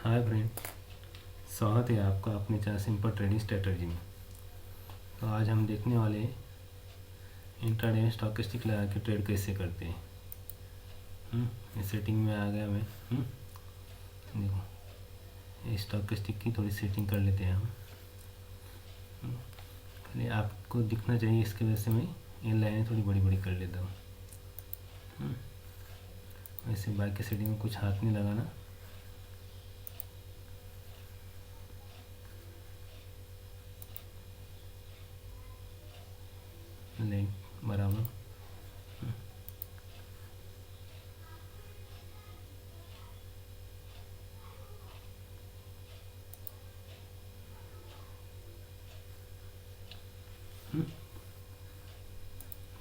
Hi friend, स्वागत है आपका अपने चैनल सिंपल ट्रेडिंग स्ट्रेटजी में। तो आज हम देखने वाले इंट्राडे में स्टॉकेस्टिक लगा के ट्रेड कैसे करते हैं। इस सेटिंग में आ गया मैं। देखो, स्टॉकेस्टिक की थोड़ी सेटिंग कर लेते हैं हम। खाली आपको दिखना चाहिए, इसकी वजह से मैं ये लाइनें थोड़ी बड़ी बड़ी कर लेता हूँ। वैसे बाकी सेटिंग में कुछ हाथ नहीं लगाना। लाइन बराबर।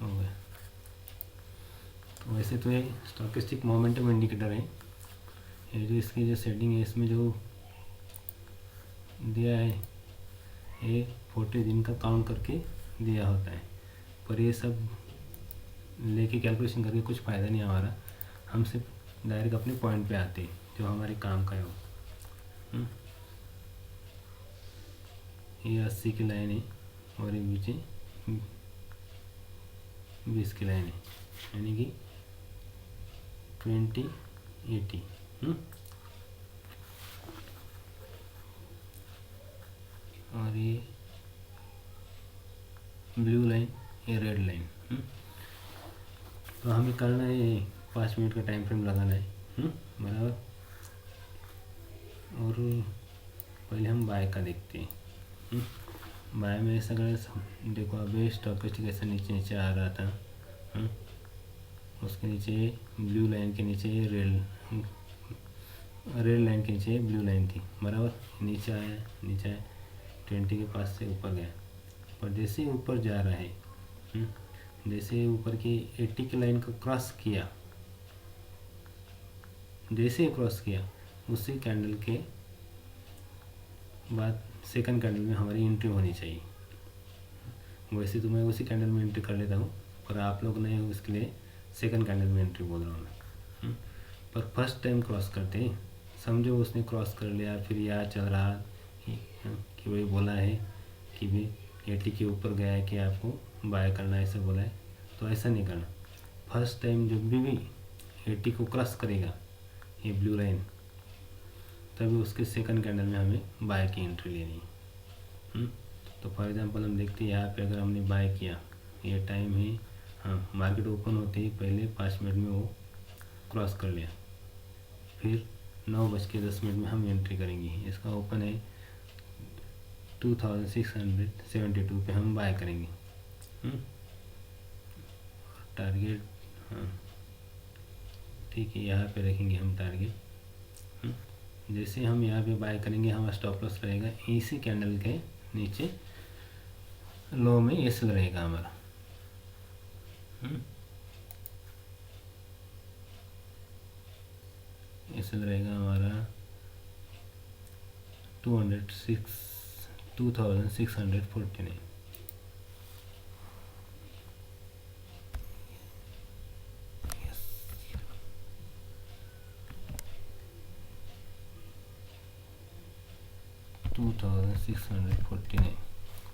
हो गया। तो वैसे तो ये स्टॉकेस्टिक मोमेंटम इंडिकेटर है। ये जो इसकी जो सेटिंग है, इसमें जो दिया है ये 40 दिन का काउंट करके दिया होता है, पर ये सब लेके कैलकुलेशन करके कुछ फ़ायदा नहीं हमारा। हम सिर्फ डायरेक्ट अपने पॉइंट पे आते हैं जो हमारे काम का है वो। ये 80 की लाइन है और ये नीचे 20 की लाइन है, यानी कि 20-80। और ये ब्लू लाइन, ये रेड लाइन। तो हमें करना है 5 मिनट का टाइम फ्रेम लगाना है, बराबर। और पहले हम बाय का देखते हैं। बाय में ऐसा कर, देखो अभी स्टॉकेस्टिक ऐसा नीचे नीचे आ रहा था। उसके नीचे ब्लू लाइन के नीचे रेड लाइन के नीचे ब्लू लाइन थी, बराबर। नीचे आया 20 के पास से ऊपर गया, पर जैसे ही ऊपर जा रहा है, जैसे ऊपर की 80 की लाइन को क्रॉस किया, जैसे ही क्रॉस किया उसी कैंडल के बाद सेकंड कैंडल में हमारी एंट्री होनी चाहिए। वैसे तो मैं उसी कैंडल में एंट्री कर लेता हूँ, पर आप लोग नहीं, उसके लिए सेकंड कैंडल में एंट्री बोल रहा हूँ मैं। पर फर्स्ट टाइम क्रॉस करते हैं, समझो उसने क्रॉस कर लिया, फिर याद चल रहा कि वही बोला है कि भी 80 के ऊपर गया है कि आपको बाय करना है, ऐसा बोला है। तो ऐसा नहीं करना। फर्स्ट टाइम जब भी 80 को क्रॉस करेगा ये ब्लू लाइन, तभी उसके सेकंड कैंडल में हमें बाय की एंट्री लेनी है। तो फॉर एग्जांपल हम देखते हैं यहाँ पे, अगर हमने बाय किया, ये टाइम है, हाँ, मार्केट ओपन होते ही पहले 5 मिनट में वो क्रॉस कर लिया, फिर 9:10 में हम एंट्री करेंगे। इसका ओपन है 2672 पे हम बाय करेंगे। टारगेट, हाँ ठीक है, यहाँ पे रखेंगे हम टारगेट। जैसे हम यहाँ पे बाय करेंगे, हमारा स्टॉप लॉस रहेगा इसी कैंडल के नीचे लो में, ये सेल रहेगा हमारा। ये सेल रहेगा हमारा 2649।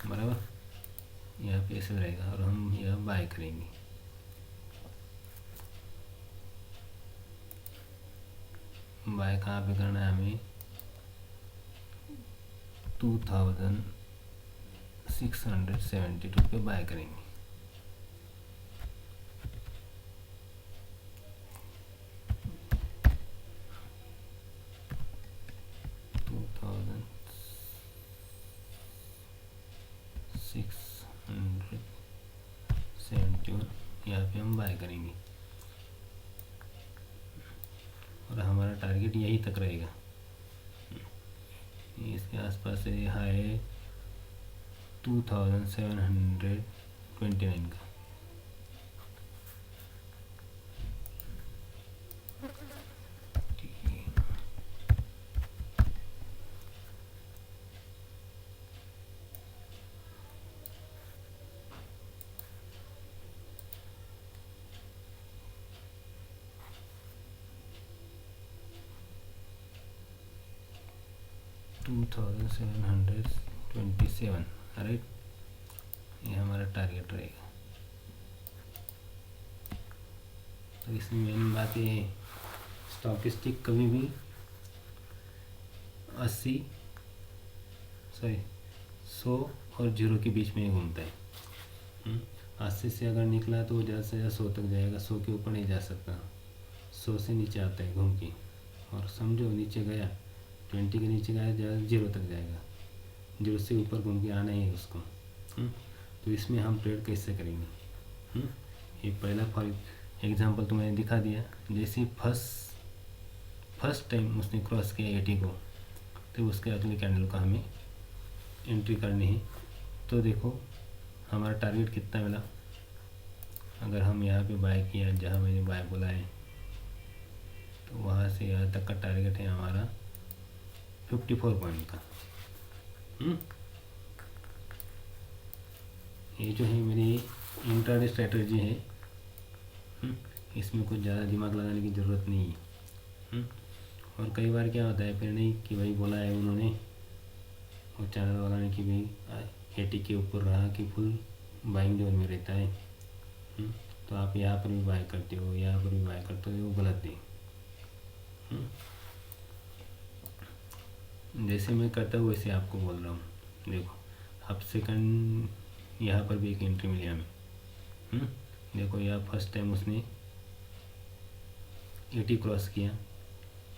बराबर, यहाँ पे ऐसे रहेगा और हम यह बाय करेंगे। बाय कहाँ पे करना है हमें? 2672 पे बाय करेंगे। यहाँ पे हम बाय करेंगे और हमारा टारगेट यहीं तक रहेगा, इसके आसपास से। हाई 2729 का। 2727, राइट, ये हमारा टारगेट रहेगा। तो इसमें मेन बात ये है, स्टॉकिस्टिक कभी भी 100 और 0 के बीच में ही घूमता है। 80 से अगर निकला तो वो ज़्यादा से ज़्यादा 100 तक जाएगा, 100 के ऊपर नहीं जा सकता, 100 से नीचे आता है घूम के, और समझो नीचे गया 20 के नीचे गया, ज़्यादा 0 तक जाएगा, 0 से ऊपर घूम के आना ही है उसको। तो इसमें हम ट्रेड कैसे करेंगे? ये पहला फॉर एग्जांपल तो मैंने दिखा दिया। जैसे फर्स्ट टाइम उसने क्रॉस किया 80 को, तो उसके अगले कैंडल का हमें एंट्री करनी है। तो देखो हमारा टारगेट कितना मिला, अगर हम यहाँ पे बाय किया जहाँ मैंने बाय बोला है, तो वहाँ से यहाँ तक का टारगेट है हमारा 54 पॉइंट का। ये जो है मेरी इंट्राडे स्ट्रेटजी है, इसमें कुछ ज़्यादा दिमाग लगाने की ज़रूरत नहीं है। और कई बार क्या होता है, फिर नहीं कि भाई बोला है उन्होंने और चैनल वाला ने कि भाई 80 के ऊपर रहा कि फुल बाइंग जोन में रहता है, तो आप यहाँ पर भी बाय करते हो, यहाँ पर भी बाय करते हो, वो गलत है। जैसे मैं करता हूँ वैसे आपको बोल रहा हूँ। देखो अब सेकंड यहाँ पर भी एक एंट्री मिली हमें। देखो यहाँ फर्स्ट टाइम उसने 80 क्रॉस किया,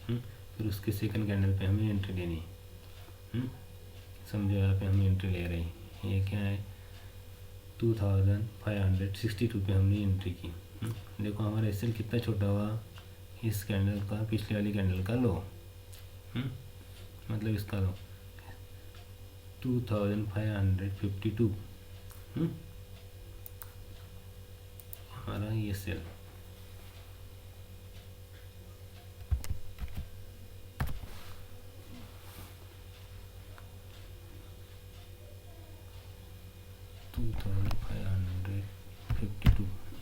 फिर उसके सेकंड कैंडल पे हमें एंट्री लेनी है। समझो यहाँ पे हम एंट्री ले रहे हैं, ये क्या है 2562 पे हमने एंट्री की। देखो हमारा एसएल कितना छोटा हुआ, इस कैंडल का पिछले वाली कैंडल का लो, मतलब इसका लो 2552 हमारा ये सेल।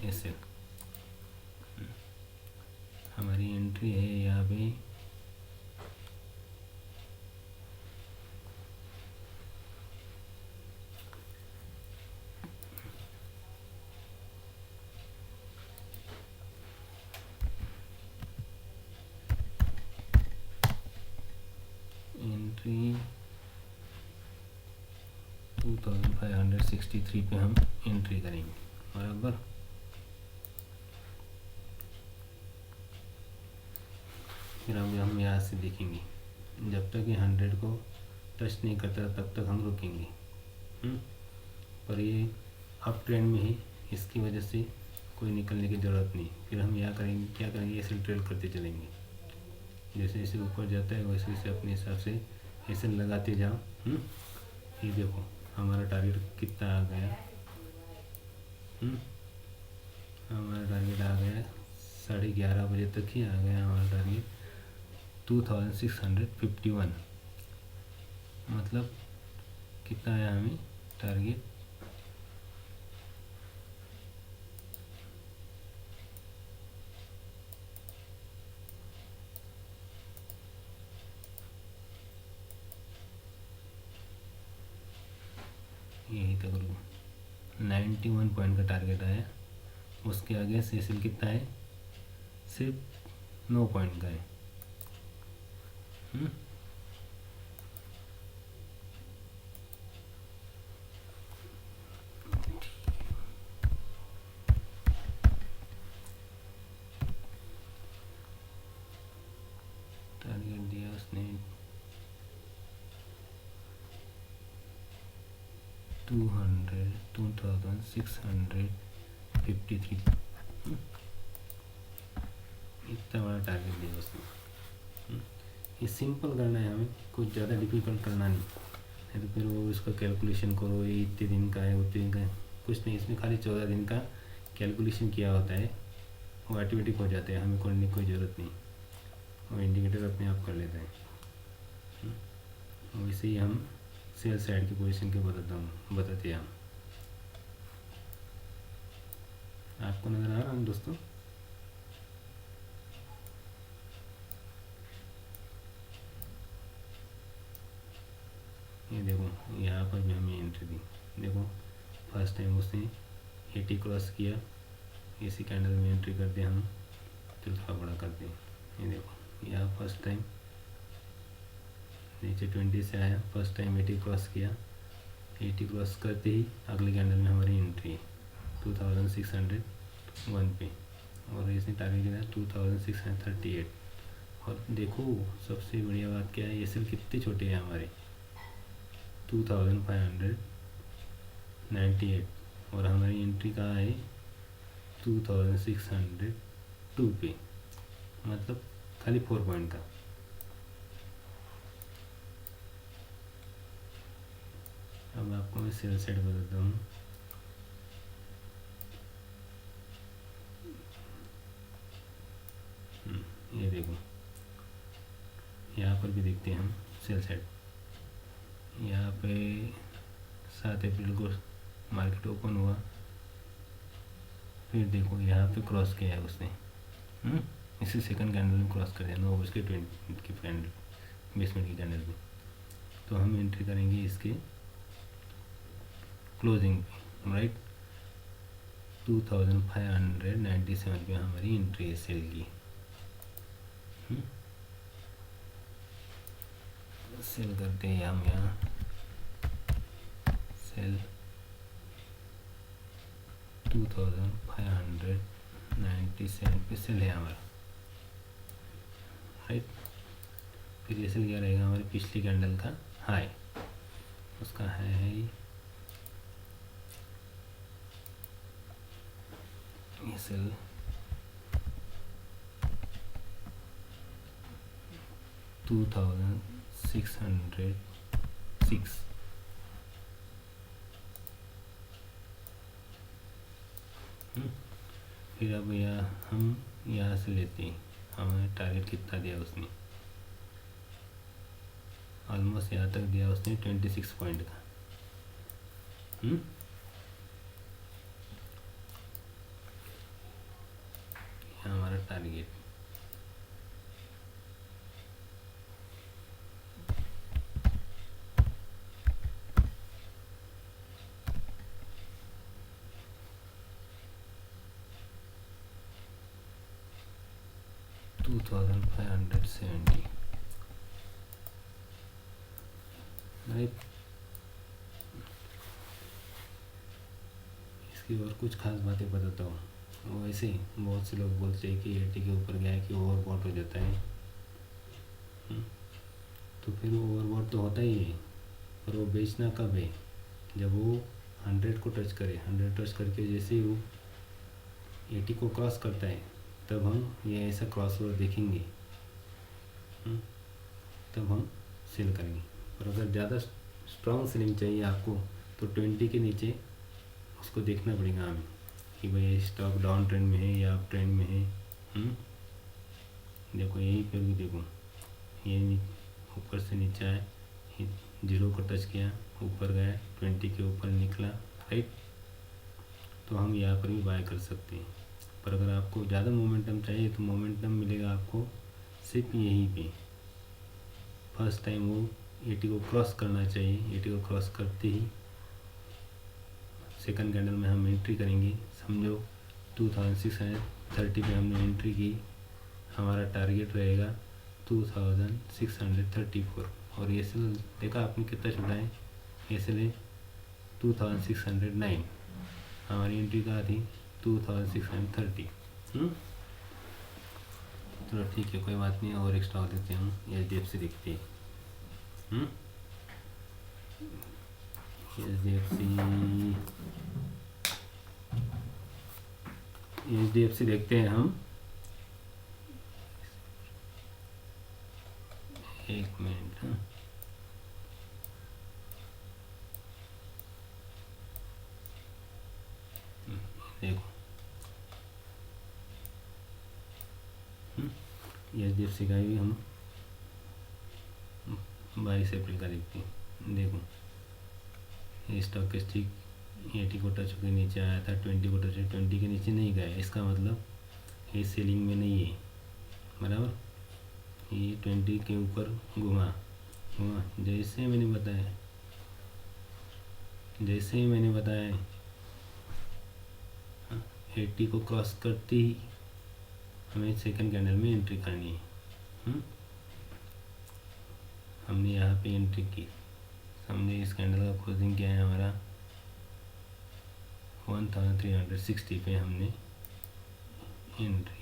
ऐसे हमारी एंट्री है यहाँ पे एंट्री 2563 पे हम एंट्री करेंगे, बराबर। फिर हम यहाँ से देखेंगे, जब तक ये 100 को टच नहीं करता तब तक हम रुकेंगे। पर ये अप ट्रेंड में ही, इसकी वजह से कोई निकलने की ज़रूरत नहीं। फिर हम यहाँ करेंगे, क्या करेंगे, ऐसे ट्रेड करते चलेंगे, जैसे जैसे ऊपर जाता है वैसे वैसे अपने हिसाब से ऐसे लगाते जाओ। ये देखो हमारा टारगेट कितना आ गया, हमारा टारगेट आ गया 11:30 बजे तक ही आ गया हमारा टारगेट 2651। मतलब कितना आया हमें टारगेट, यही तक रुको 91 पॉइंट का टारगेट आया। उसके आगे सेसिल कितना है, सिर्फ 9 पॉइंट का है। टारगेट दिया उसने 2653, इतना बड़ा टारगेट दिया उसने। ये सिंपल करना है हमें, कुछ ज़्यादा डिफिकल्ट करना नहीं है। तो फिर वो इसका कैलकुलेशन करो, ये इतने दिन का है, उतने दिन का है, कुछ नहीं। इसमें खाली 14 दिन का कैलकुलेशन किया होता है, वो ऑटोमेटिक हो जाता है, हमें करने की कोई ज़रूरत नहीं, और इंडिकेटर अपने आप कर लेता है। वैसे ही हम सेल साइड की पोजीशन के बताते हैं हम। आपको नज़र आ रहा है दोस्तों? फर्स्ट टाइम उसने 80 क्रॉस किया, इसी कैंडल में एंट्री करते हैं हम। तो थोड़ा बड़ा करते हैं, ये देखो यहाँ फर्स्ट टाइम नीचे 20 से आया, फर्स्ट टाइम 80 क्रॉस किया, 80 क्रॉस करते ही अगले कैंडल में हमारी एंट्री है 2601 पे, और इसने टारगेट किया 2638। और देखो सबसे बढ़िया बात क्या है, ये सेल कितने छोटे हैं हमारे 2598, और हमारी एंट्री कहाँ है 2602 पे, मतलब खाली 4 पॉइंट था। अब आपको मैं सेल सेट बताता हूँ। ये देखो यहाँ पर भी देखते हैं हम सेल सेट। यहाँ पे 7 अप्रैल को मार्केट ओपन हुआ, फिर देखो यहाँ पे क्रॉस किया है उसने, इसी सेकंड कैंडल में क्रॉस कर दिया 9 बज के 20 की कैंडल 20 मिनट की कैंडल में। तो हम एंट्री करेंगे इसके क्लोजिंग पे, राइट 2597 पे हमारी एंट्री है सेल की। सेल करते हैं हम यहाँ सेल 2597 पे सेल है हमारा, राइट। फिर ये सेल क्या रहेगा, हमारी पिछली कैंडल का हाई, उसका हाई है ये सेल 2606। फिर अब हम यहाँ से लेते हैं, हमें टारगेट कितना दिया उसने, ऑलमोस्ट यहाँ तक दिया उसने 26 पॉइंट का। यहाँ हमारा टारगेट $2570, राइट। इसकी और कुछ खास बातें बताता हूँ। वैसे बहुत से लोग बोलते हैं कि 80 के ऊपर गया है कि ओवरबॉट हो जाता है, तो फिर ओवरबॉट तो होता ही है, पर वो बेचना कब है, जब वो 100 को टच करे। 100 टच करके जैसे ही वो 80 को क्रॉस करता है, तब हम ये ऐसा क्रॉस ओवर देखेंगे, तब हम सेल करेंगे। और अगर ज़्यादा स्ट्रॉन्ग सेलिंग चाहिए आपको, तो 20 के नीचे उसको देखना पड़ेगा हमें कि भाई स्टॉक डाउन ट्रेंड में है या अप ट्रेंड में है। देखो यहीं पर भी देखो, ये ऊपर से नीचे आए, 0 को टच किया, ऊपर गया, 20 के ऊपर निकला, राइट। तो हम यहाँ पर भी बाय कर सकते हैं। पर अगर आपको ज़्यादा मोमेंटम चाहिए, तो मोमेंटम मिलेगा आपको सिर्फ यहीं पे। फर्स्ट टाइम वो 80 को क्रॉस करना चाहिए, 80 को क्रॉस करते ही सेकंड कैंडल में हम एंट्री करेंगे। समझो 2630 पे हमने एंट्री की, हमारा टारगेट रहेगा 2634, और ये सेल देखा आपने कितना छोटा है, ये सेल है 2609, हमारी एंट्री कहाँ थी 2630। चलो ठीक है, कोई बात नहीं, और एक्स्ट्रा देते हैं हम। HDFC देखते हैं, HDFC देखते हैं हम। एक मिनट, देखो HDFC का भी हम 22 अप्रैल का देखते हैं। देखो ये स्टॉकेस्टिक 80 को टच होकर नीचे आया था, 20 को टच, 20 के नीचे नहीं गया, इसका मतलब ये सेलिंग में नहीं है, बराबर। ये 20 के ऊपर घुमा, जैसे मैंने बताया 80 को क्रॉस करते ही हमें सेकंड कैंडल में एंट्री करनी है। हमने यहाँ पे एंट्री की, हमने इस कैंडल का क्लोजिंग किया है हमारा 1360 पे हमने एंट्री की।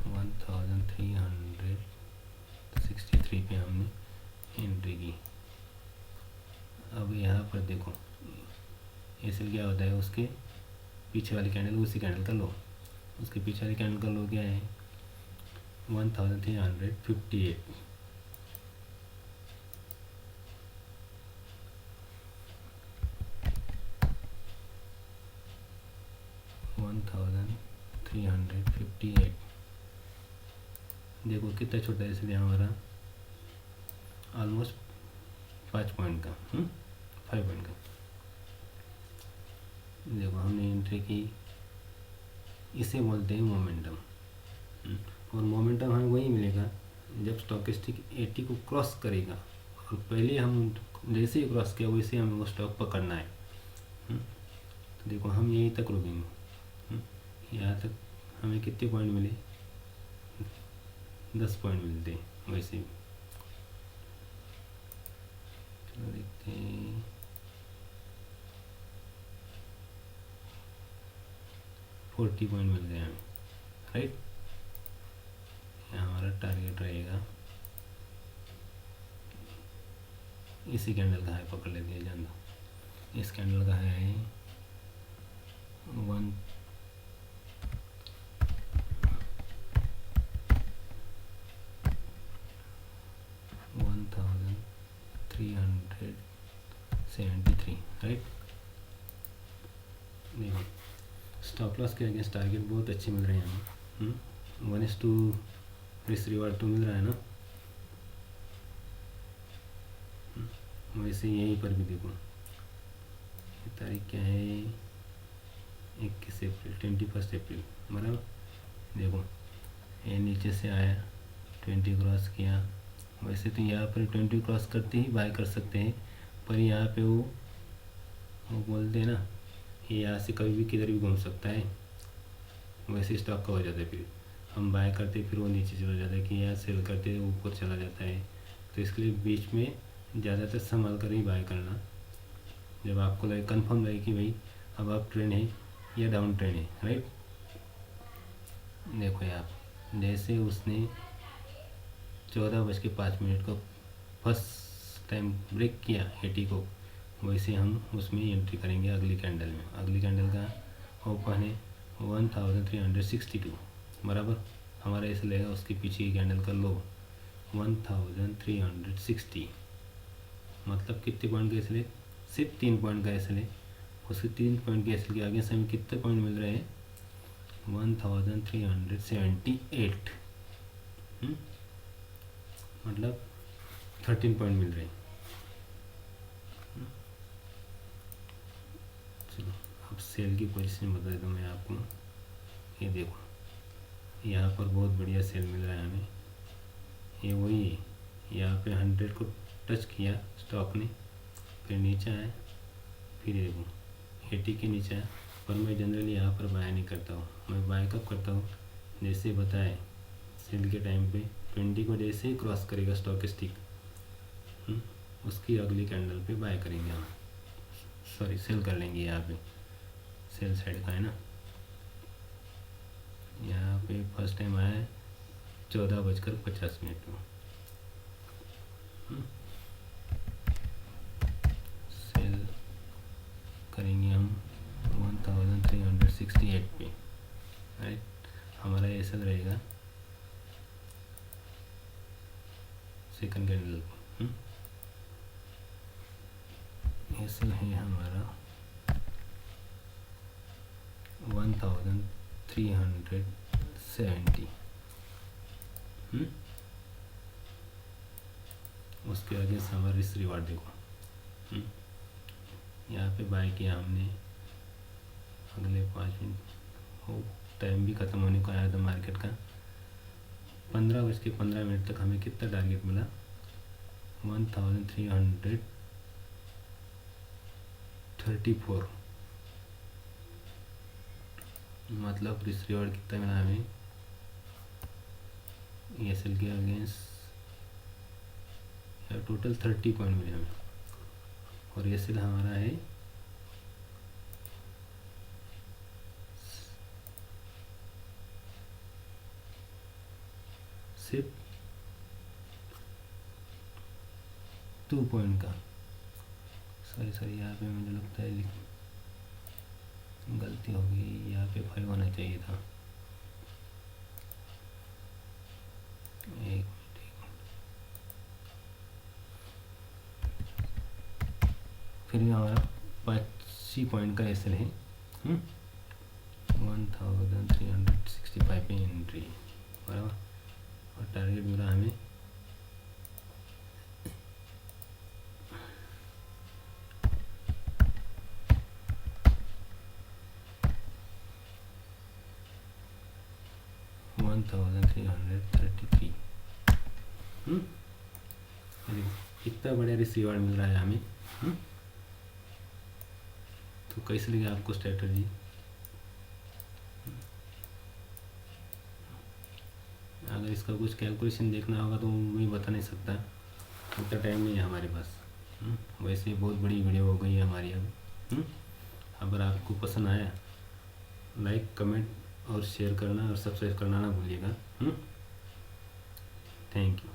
$1363 पे हमने एंट्री की। अब यहाँ पर देखो इसलिए क्या होता है, उसके पीछे वाली कैंडल उसी कैंडल का लो, उसके पीछे वाली कैंडल का लो क्या है 1358। 1358 देखो कितना छोटा है, इसलिए हमारा ऑलमोस्ट 5 पॉइंट का 5 पॉइंट का। देखो हमने एंट्री की, इसे बोलते हैं मोमेंटम। और मोमेंटम हमें वही मिलेगा जब स्टॉकेस्टिक 80 को क्रॉस करेगा, और पहले हम जैसे ही क्रॉस किया वैसे हमें वो स्टॉक पकड़ना है। तो देखो हम यहीं तक रुकेंगे, यहाँ तक हमें कितने पॉइंट मिले, 10 पॉइंट मिलते हैं वैसे भी। चलो देखते हैं, 40 पॉइंट मिल गए हमें, राइट। यहाँ हमारा टारगेट रहेगा, इसी कैंडल का है, पकड़ लेते हैं जानना, इस कैंडल का है 1373, राइट। देखो स्टॉप लॉस के अगेंस्ट टारगेट बहुत अच्छे मिल रहे हैं हमें, 1:2 रिस्क रिवार्ड 2 मिल रहा है ना। वैसे यहीं पर भी देखो, ये तारीख क्या है 21 अप्रैल 21 अप्रैल बराबर। देखो ये नीचे से आया, 20 क्रॉस किया। वैसे तो यहाँ पर 20 क्रॉस करते ही बाय कर सकते हैं, पर यहाँ पे वो बोलते हैं ना, ये यहाँ से कभी भी किधर भी घूम सकता है, वैसे स्टॉक का हो जाता है। फिर हम बाय करते फिर वो नीचे चला जाता है, कि यहाँ सेल करते ऊपर चला जाता है। तो इसके लिए बीच में ज़्यादातर संभाल कर ही बाय करना, जब आपको लगे कंफर्म लगे कि भाई अब आप ट्रेंड है या डाउन ट्रेंड है, राइट। देखो यहाँ जैसे उसने 14:05 को फर्स्ट टाइम ब्रेक किया 80 को, वैसे हम उसमें एंट्री करेंगे अगली कैंडल में। अगली कैंडल का ओपन है 1362 बराबर, हमारा ऐसे लगेगा उसके पीछे की कैंडल का लो 1360। मतलब कितने पॉइंट का इसलिए, सिर्फ 3 पॉइंट का इसलिए, उसके 3 पॉइंट के इसलिए आगे से हमें कितने पॉइंट मिल रहे हैं 1378। मतलब 13 पॉइंट मिल रहे हैं। चलो अब सेल की पोजीशन बता देता हूँ मैं आपको। ये देखो यहाँ पर बहुत बढ़िया सेल मिल रहा है हमें, ये वही है। यहाँ पे 100 को टच किया स्टॉक ने, फिर नीचे आया, फिर ये देखो 80 के नीचे आया। पर मैं जनरली यहाँ पर बाय नहीं करता हूँ, मैं बाय कब करता हूँ, जैसे बताए सेल के टाइम पे 20 को जैसे ही क्रॉस करेगा स्टॉक स्टिक, उसकी अगली कैंडल पे बाय करेंगे हम, सॉरी सेल कर लेंगे। यहाँ पे सेल साइड का है ना, यहाँ पे फर्स्ट टाइम आया है 14:50 में। सेल करेंगे हम 1368 पे, राइट। हमारा ऐसा रहेगा सेकंड कैंडल को, ऐसा है हमारा 1370। उसके आगे हमारा रिस्क रिवार्ड देखो, यहाँ पे बाय किया हमने, अगले 5 मिनट हो, टाइम भी ख़त्म होने को आया था मार्केट का। 15:15 तक हमें कितना टारगेट मिला 1334, मतलब रिस्क रिवॉर्ड कितना मिला हमें ESL के अगेंस्ट, टोटल 30 पॉइंट मिले हमें, और ESL हमारा है सिर्फ 2 पॉइंट का। सॉरी यहाँ पे मुझे लगता है गलती हो गई, यहाँ पे 5 होना चाहिए था। एक फिर भी हमारा 85 पॉइंट का ESL है। 1365 पे एंट्री बराबर, और टारगेट मिला हमें 1333। इतना बढ़िया रिसीवर मिल रहा है हमें। तो कैसे लगे आपको स्ट्रेटजी? अगर इसका कुछ कैलकुलेशन देखना होगा तो मैं बता नहीं सकता, उतना टाइम नहीं है हमारे पास। वैसे बहुत बड़ी वीडियो हो गई है हमारी अब। अगर आपको पसंद आया लाइक कमेंट और शेयर करना और सब्सक्राइब करना ना भूलिएगा। Thank you.